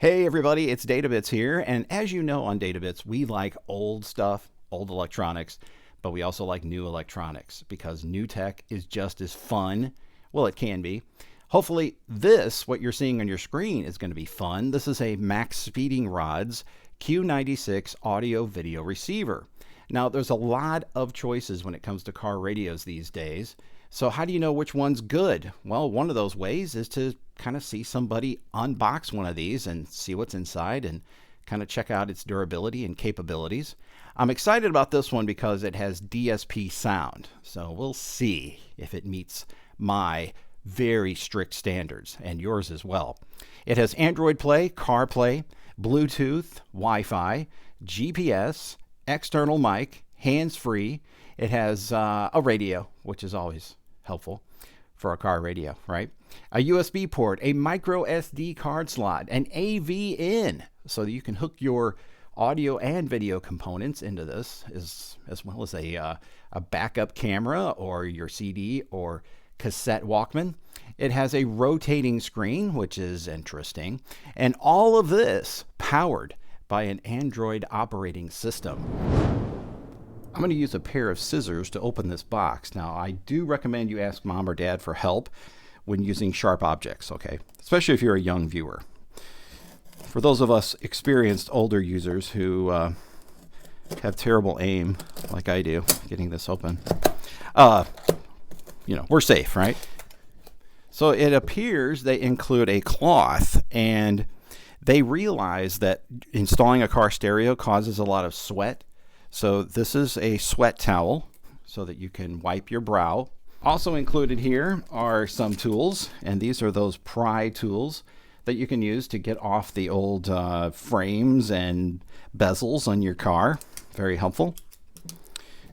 Hey everybody, it's DataBits here, and as you know on DataBits, we like old stuff, old electronics, but we also like new electronics because new tech is just as fun. Well, it can be. Hopefully this, what you're seeing on your screen, is going to be fun. This is a maXpeedingrods Q96 audio video receiver. Now, there's a lot of choices when it comes to car radios these days. So how do you know which one's good? Well, one of those ways is to kind of see somebody unbox one of these and see what's inside and kind of check out its durability and capabilities. I'm excited about this one because it has DSP sound. So we'll see if it meets my very strict standards and yours as well. It has Android Play, CarPlay, Bluetooth, Wi-Fi, GPS, external mic, hands-free. It has a radio, which is always helpful for a car radio, right? A USB port, a micro SD card slot, an AV in, so that you can hook your audio and video components into this, as well as a backup camera or your CD or cassette Walkman. It has a rotating screen, which is interesting, and all of this powered by an Android operating system. I'm going to use a pair of scissors to open this box. Now, I do recommend you ask mom or dad for help when using sharp objects, okay? Especially if you're a young viewer. For those of us experienced older users who have terrible aim, like I do, getting this open, we're safe, right? So it appears they include a cloth, and they realize that installing a car stereo causes a lot of sweat. So this is a sweat towel so that you can wipe your brow. Also included here are some tools, and these are those pry tools that you can use to get off the old frames and bezels on your car. Very helpful.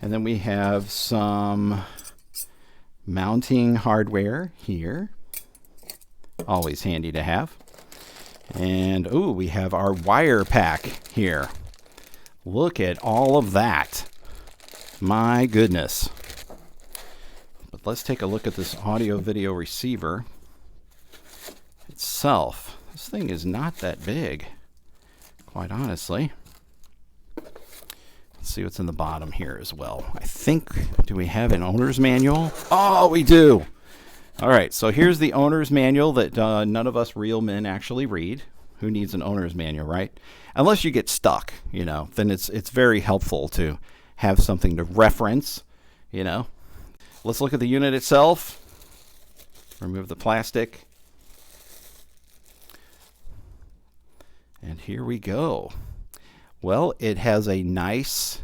And then we have some mounting hardware here. Always handy to have. And we have our wire pack here. Look at all of that. My goodness. But let's take a look at this audio video receiver itself. This thing is not that big, quite honestly. Let's see what's in the bottom here as well. I think, do we have an owner's manual? Oh, we do. All right, so here's the owner's manual that none of us real men actually read. Who needs an owner's manual, right? Unless you get stuck, then it's very helpful to have something to reference, Let's look at the unit itself. Remove the plastic. And here we go. Well, it has a nice,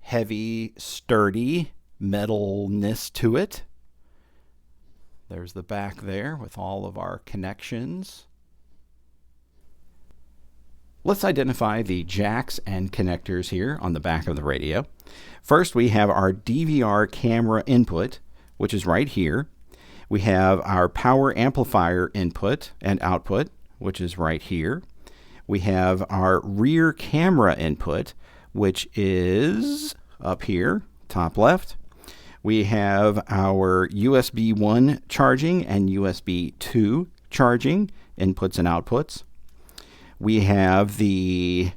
heavy, sturdy metalness to it. There's the back there with all of our connections. Let's identify the jacks and connectors here on the back of the radio. First, we have our DVR camera input, which is right here. We have our power amplifier input and output, which is right here. We have our rear camera input, which is up here, top left. We have our USB 1 charging and USB 2 charging inputs and outputs. We have the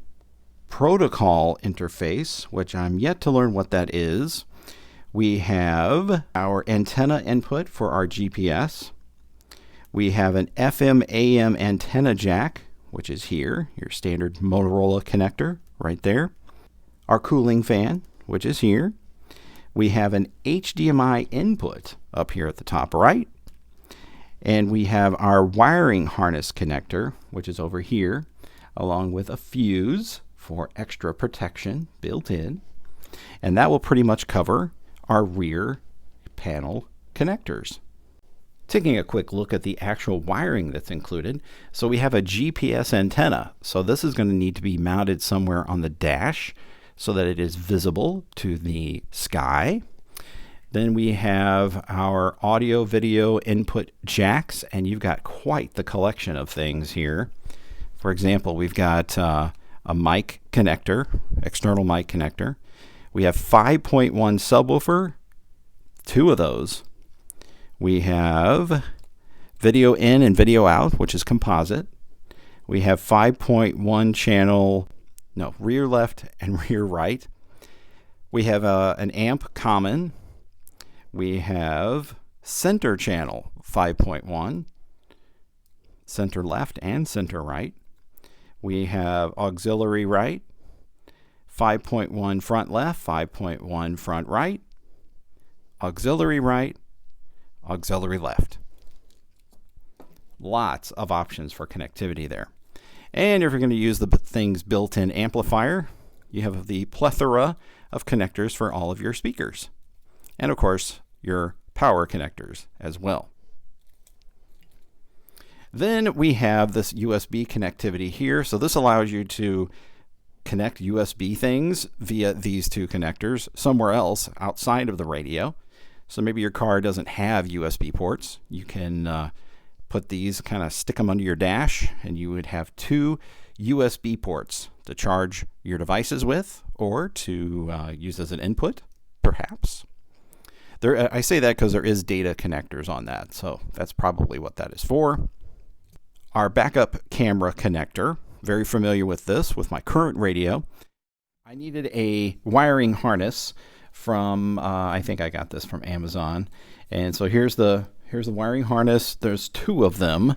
protocol interface, which I'm yet to learn what that is. We have our antenna input for our GPS. We have an FM AM antenna jack, which is here, your standard Motorola connector right there. Our cooling fan, which is here. We have an HDMI input up here at the top right. And we have our wiring harness connector, which is over here, along with a fuse for extra protection built in. And that will pretty much cover our rear panel connectors. Taking a quick look at the actual wiring that's included. So we have a GPS antenna. So this is going to need to be mounted somewhere on the dash so that it is visible to the sky. Then we have our audio video input jacks, and you've got quite the collection of things here. For example, we've got a mic connector, external mic connector. We have 5.1 subwoofer, 2 of those. We have video in and video out, which is composite. We have 5.1 channel, no, rear left and rear right. We have an amp common. We have center channel 5.1, center left and center right. We have auxiliary right, 5.1 front left, 5.1 front right, auxiliary right, auxiliary left. Lots of options for connectivity there. And if you're going to use the thing's built-in amplifier, you have the plethora of connectors for all of your speakers. And of course, your power connectors as well. Then we have this USB connectivity here. So this allows you to connect USB things via these two connectors somewhere else outside of the radio. So maybe your car doesn't have USB ports. You can put these, kind of stick them under your dash, and you would have two USB ports to charge your devices with, or to use as an input, perhaps. I say that because there is data connectors on that, so that's probably what that is for. Our backup camera connector, very familiar with this with my current radio. I needed a wiring harness from, I think I got this from Amazon. And so here's the wiring harness. There's two of them.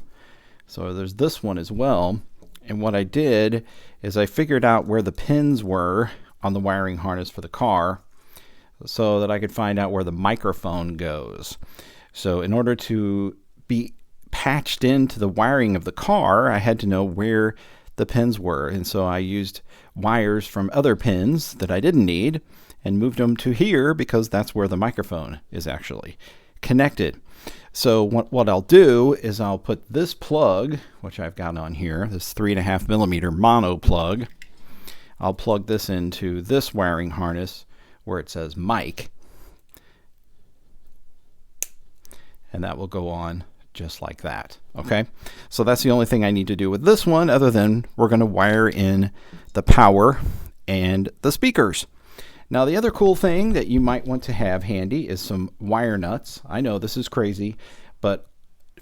So there's this one as well. And what I did is I figured out where the pins were on the wiring harness for the car so that I could find out where the microphone goes. So in order to be patched into the wiring of the car, I had to know where the pins were. And so I used wires from other pins that I didn't need and moved them to here because that's where the microphone is actually connected. So what I'll do is I'll put this plug, which I've got on here, this 3.5 millimeter mono plug. I'll plug this into this wiring harness where it says mic. And that will go on just like that. Okay, so that's the only thing I need to do with this one, other than we're going to wire in the power and the speakers. Now, the other cool thing that you might want to have handy is some wire nuts. I know this is crazy, but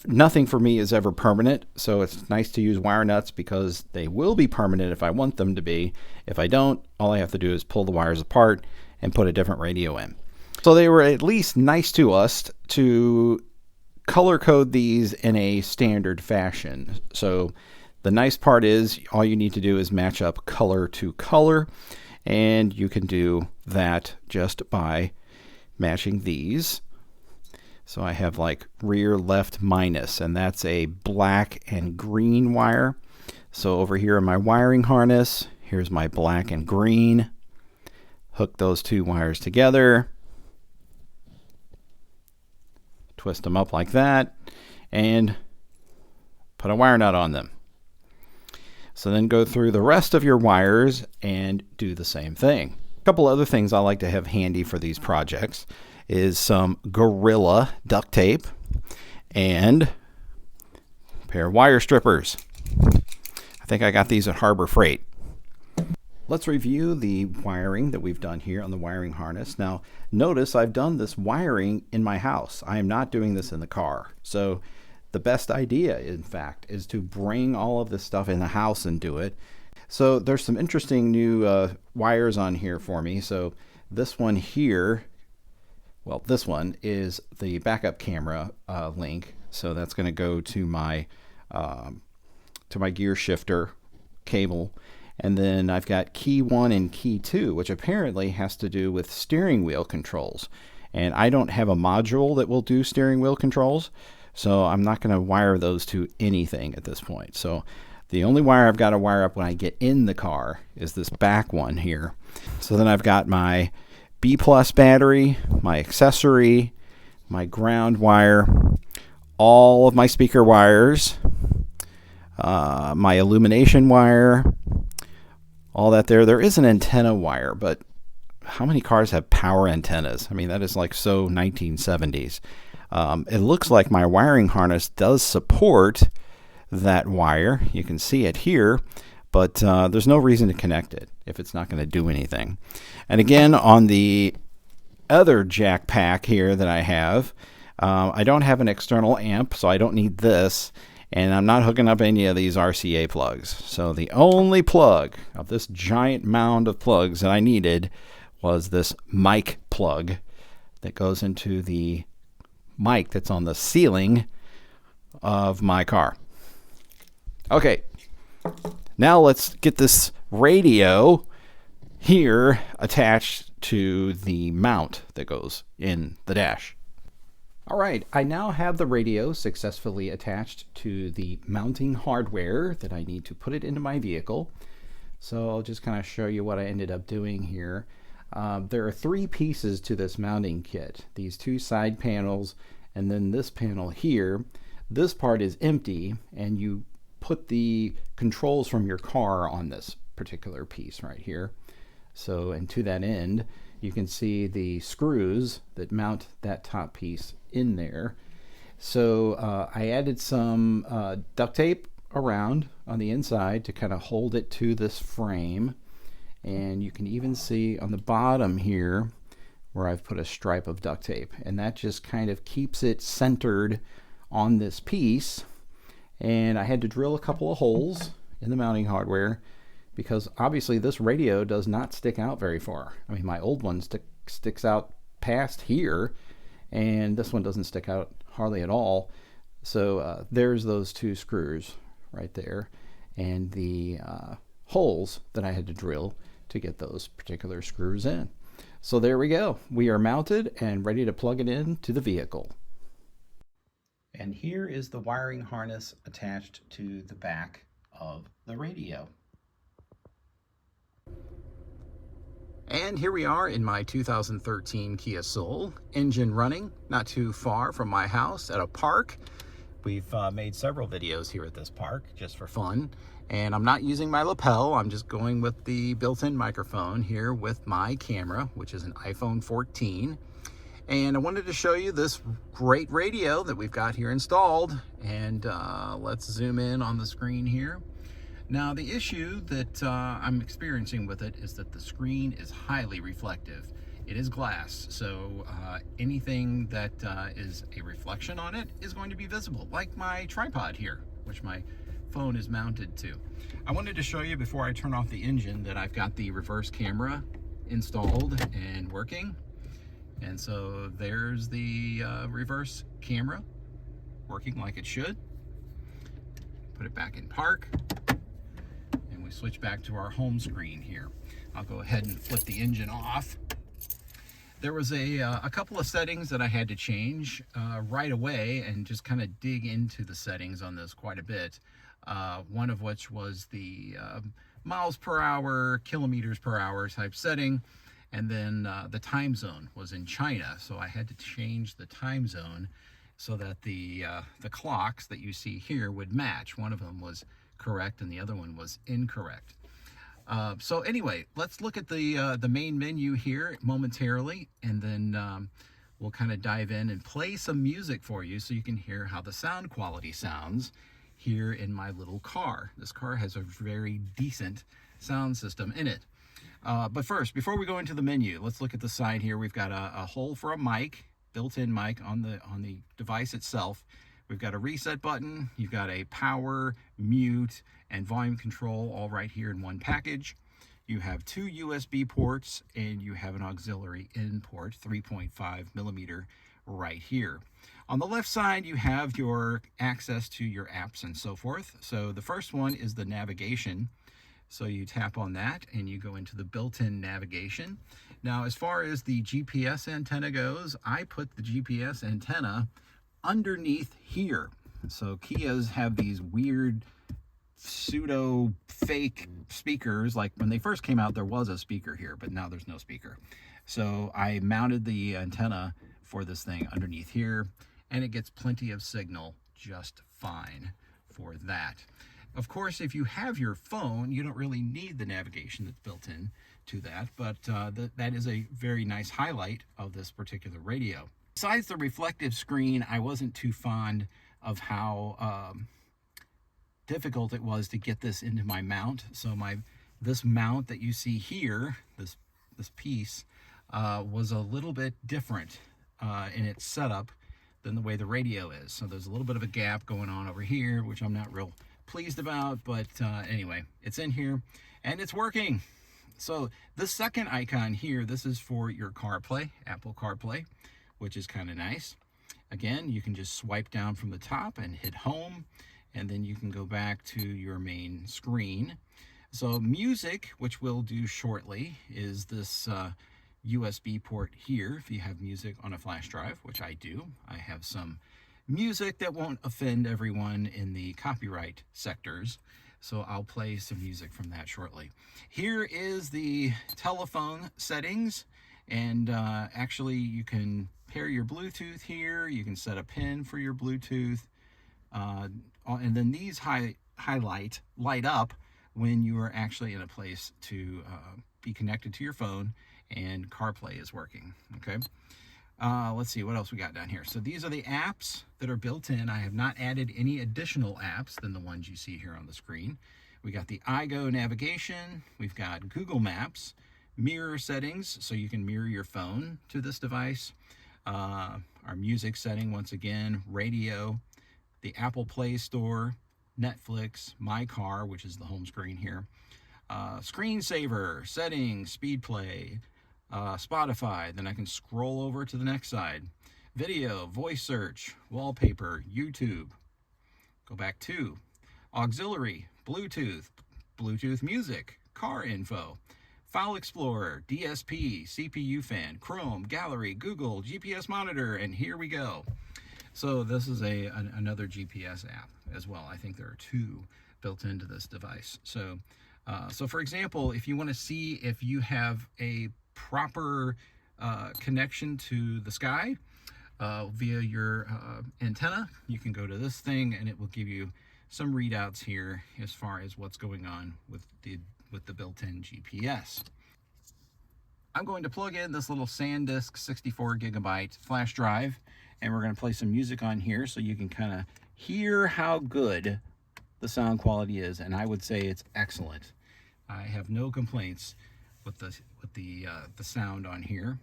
nothing for me is ever permanent, so it's nice to use wire nuts because they will be permanent if I want them to be. If I don't, all I have to do is pull the wires apart and put a different radio in. So they were at least nice to us to color code these in a standard fashion. So the nice part is all you need to do is match up color to color, and you can do that just by matching these. So I have like rear left minus, and that's a black and green wire. So over here in my wiring harness, here's my black and green. Hook those two wires together, twist them up like that, and put a wire nut on them. So then go through the rest of your wires and do the same thing. A couple other things I like to have handy for these projects is some Gorilla duct tape and a pair of wire strippers. I think I got these at Harbor Freight. Let's review the wiring that we've done here on the wiring harness. Now, notice I've done this wiring in my house. I am not doing this in the car. So the best idea, in fact, is to bring all of this stuff in the house and do it. So there's some interesting new wires on here for me. So this one here, well, this one is the backup camera link. So that's going to go to my gear shifter cable. And then I've got key 1 and key 2, which apparently has to do with steering wheel controls. And I don't have a module that will do steering wheel controls, so I'm not going to wire those to anything at this point. So the only wire I've got to wire up when I get in the car is this back one here. So then I've got my B+ battery, my accessory, my ground wire, all of my speaker wires, my illumination wire, all that there. There is an antenna wire, but how many cars have power antennas? I mean, that is like so 1970s. It looks like my wiring harness does support that wire. You can see it here, but there's no reason to connect it if it's not going to do anything. And again, on the other jack pack here that I have, I don't have an external amp, so I don't need this. And I'm not hooking up any of these RCA plugs. So the only plug of this giant mound of plugs that I needed was this mic plug that goes into the mic that's on the ceiling of my car. Okay, now let's get this radio here attached to the mount that goes in the dash. All right, I now have the radio successfully attached to the mounting hardware that I need to put it into my vehicle. So I'll just kind of show you what I ended up doing here. There are 3 pieces to this mounting kit. These 2 side panels and then this panel here. This part is empty, and you put the controls from your car on this particular piece right here. So, and to that end, you can see the screws that mount that top piece in there. So I added some duct tape around on the inside to kind of hold it to this frame. And you can even see on the bottom here where I've put a stripe of duct tape. And that just kind of keeps it centered on this piece. And I had to drill a couple of holes in the mounting hardware because obviously this radio does not stick out very far. I mean, my old one sticks out past here, and this one doesn't stick out hardly at all. So there's those 2 screws right there, and the holes that I had to drill to get those particular screws in. So there we go. We are mounted and ready to plug it in to the vehicle. And here is the wiring harness attached to the back of the radio. And here we are in my 2013 Kia Soul, engine running, not too far from my house at a park. We've made several videos here at this park just for fun. And I'm not using my lapel, I'm just going with the built-in microphone here with my camera, which is an iPhone 14. And I wanted to show you this great radio that we've got here installed. And let's zoom in on the screen here. Now, the issue that I'm experiencing with it is that the screen is highly reflective. It is glass, so anything that is a reflection on it is going to be visible, like my tripod here, which my phone is mounted to. I wanted to show you before I turn off the engine that I've got the reverse camera installed and working. And so there's the reverse camera working like it should. Put it back in park. And we switch back to our home screen here. I'll go ahead and flip the engine off. There was a couple of settings that I had to change right away and just kind of dig into the settings on this quite a bit. One of which was the miles per hour, kilometers per hour type setting. And then the time zone was in China, so I had to change the time zone so that the clocks that you see here would match. One of them was correct and the other one was incorrect. So anyway, let's look at the main menu here momentarily, and then we'll kind of dive in and play some music for you so you can hear how the sound quality sounds here in my little car. This car has a very decent sound system in it. But first, before we go into the menu, let's look at the side here. We've got a hole for a mic, built-in mic on the device itself. We've got a reset button. You've got a power, mute, and volume control all right here in one package. You have 2 USB ports, and you have an auxiliary in port, 3.5 millimeter right here. On the left side, you have your access to your apps and so forth. So the first one is the navigation. So you tap on that and you go into the built-in navigation. Now, as far as the GPS antenna goes, I put the GPS antenna underneath here. So Kias have these weird pseudo fake speakers. Like when they first came out, there was a speaker here, but now there's no speaker. So I mounted the antenna for this thing underneath here, and it gets plenty of signal just fine for that. Of course, if you have your phone, you don't really need the navigation that's built in to that, but that is a very nice highlight of this particular radio. Besides the reflective screen, I wasn't too fond of how difficult it was to get this into my mount. So this mount that you see here, this piece, was a little bit different in its setup than the way the radio is. So there's a little bit of a gap going on over here, which I'm not real pleased about, but anyway, it's in here and it's working. So the second icon here, this is for your CarPlay, Apple CarPlay, which is kind of nice. Again, you can just swipe down from the top and hit home, and then you can go back to your main screen. So music, which we'll do shortly, is this USB port here. If you have music on a flash drive, which I do, I have some music that won't offend everyone in the copyright sectors, so I'll play some music from that shortly. Here is the telephone settings, and actually you can pair your Bluetooth here, you can set a pin for your Bluetooth, and then these light up when you are actually in a place to be connected to your phone and CarPlay is working. Okay, let's see what else we got down here. So these are the apps that are built in. I have not added any additional apps than the ones you see here on the screen. We got the iGo navigation, we've got Google Maps, mirror settings, so you can mirror your phone to this device, our music setting once again, radio, the Apple Play Store, Netflix, My Car, which is the home screen here, screensaver, settings, speed play, Spotify, then I can scroll over to the next side, video, voice search, wallpaper, YouTube, go back to auxiliary, Bluetooth, Bluetooth music, car info, File Explorer, DSP, CPU fan, Chrome, gallery, Google, GPS monitor, and here we go. So this is another GPS app as well. I think there are two built into this device. So, so for example, if you want to see if you have a proper connection to the sky via your antenna, you can go to this thing and it will give you some readouts here as far as what's going on with the built-in GPS. I'm going to plug in this little SanDisk 64 gigabyte flash drive, and we're going to play some music on here so you can kind of hear how good the sound quality is, and I would say it's excellent. I have no complaints with the sound on here.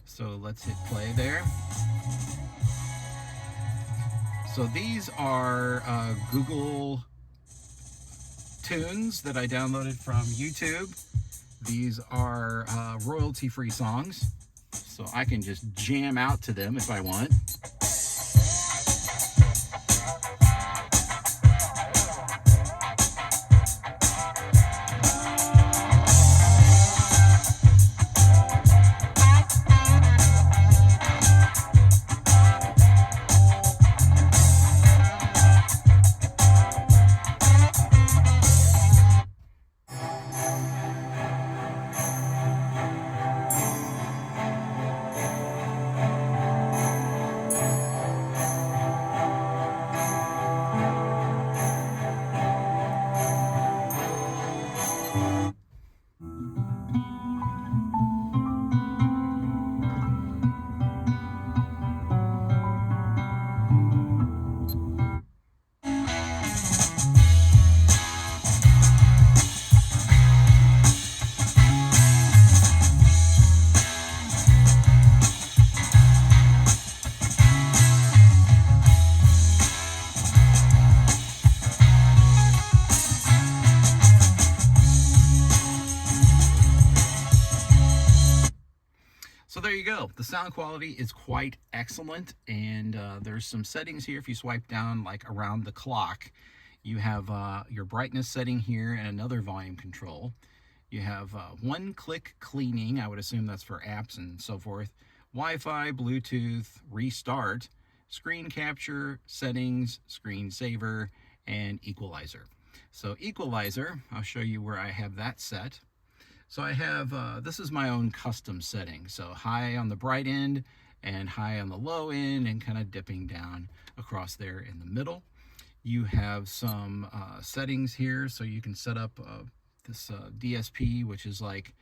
So let's hit play there. So these are Google tunes that I downloaded from YouTube. These are royalty-free songs, so I can just jam out to them if I want. So there you go. The sound quality is quite excellent, and there's some settings here. If you swipe down like around the clock, you have your brightness setting here and another volume control. You have one-click cleaning. I would assume that's for apps and so forth. Wi-Fi, Bluetooth, restart, screen capture, settings, screensaver, and equalizer. So equalizer, I'll show you where I have that set. So I have, this is my own custom setting. So high on the bright end and high on the low end, and kind of dipping down across there in the middle. You have some settings here, so you can set up this DSP, which is like,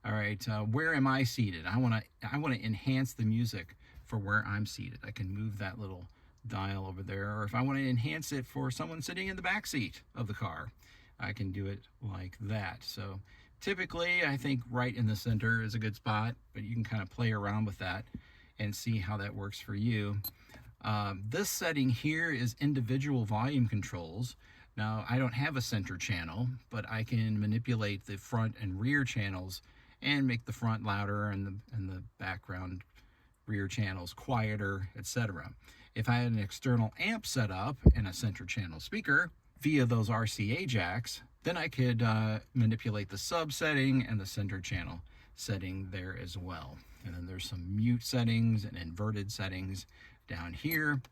all right, where am I seated? I want to enhance the music for where I'm seated. I can move that little dial over there, or if I want to enhance it for someone sitting in the back seat of the car, I can do it like that. So typically, I think right in the center is a good spot, but you can kind of play around with that and see how that works for you. This setting here is individual volume controls. Now, I don't have a center channel, but I can manipulate the front and rear channels and make the front louder and the background rear channels quieter, etc. If I had an external amp set up and a center channel speaker via those RCA jacks, then I could manipulate the sub setting and the center channel setting there as well. And then there's some mute settings and inverted settings down here.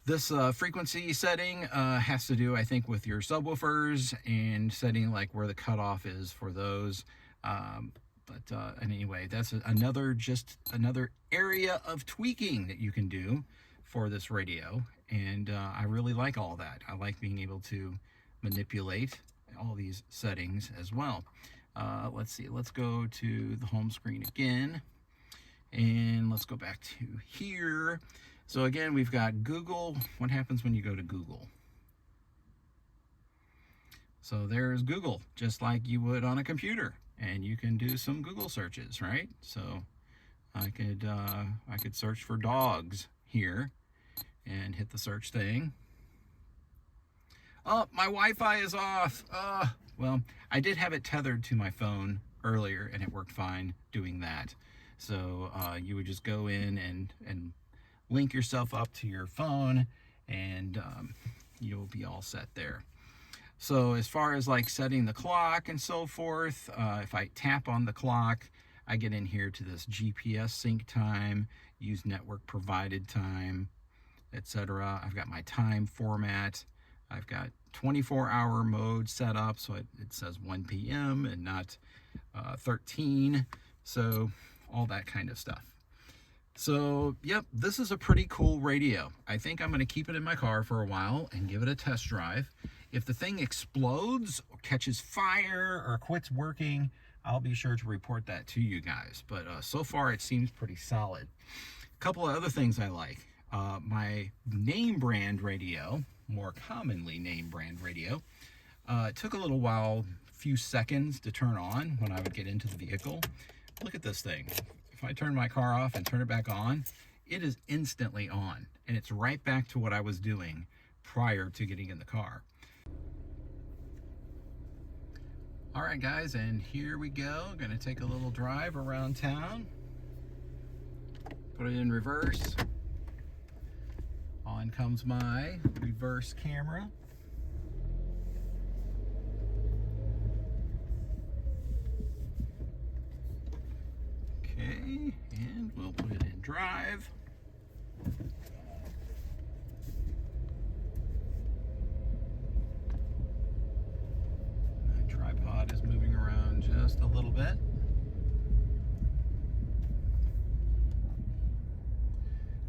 This frequency setting has to do, I think, with your subwoofers and setting like where the cutoff is for those. But anyway, that's another area of tweaking that you can do for this radio. And I really like all that. I like being able to manipulate all these settings as well. Let's see, let's go to the home screen again. And let's go back to here. So again, we've got Google. What happens when you go to Google? So there's Google, just like you would on a computer. And you can do some Google searches, right? So I could search for dogs here and hit the search thing. Oh, my Wi-Fi is off. Well, I did have it tethered to my phone earlier and it worked fine doing that. So you would just go in and link yourself up to your phone and you'll be all set there. So as far as like setting the clock and so forth, if I tap on the clock, I get in here to this GPS sync time, use network provided time, etc. I've got my time format. I've got 24-hour mode set up, so it says 1 p.m. and not 13. So all that kind of stuff. So, yep, this is a pretty cool radio. I think I'm going to keep it in my car for a while and give it a test drive. If the thing explodes or catches fire or quits working, I'll be sure to report that to you guys. But so far, it seems pretty solid. A couple of other things I like. My name brand radio, more commonly name brand radio, it took a little while, a few seconds to turn on when I would get into the vehicle. Look at this thing. If I turn my car off and turn it back on, it is instantly on. And it's right back to what I was doing prior to getting in the car. All right, guys, and here we go. Gonna take a little drive around town. Put it in reverse. On comes my reverse camera. Okay, and we'll put it in drive. My tripod is moving around just a little bit.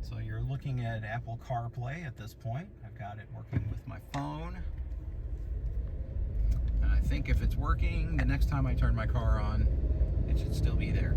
So you're looking at Apple CarPlay at this point. I've got it working with my phone. And I think if it's working, the next time I turn my car on, it should still be there.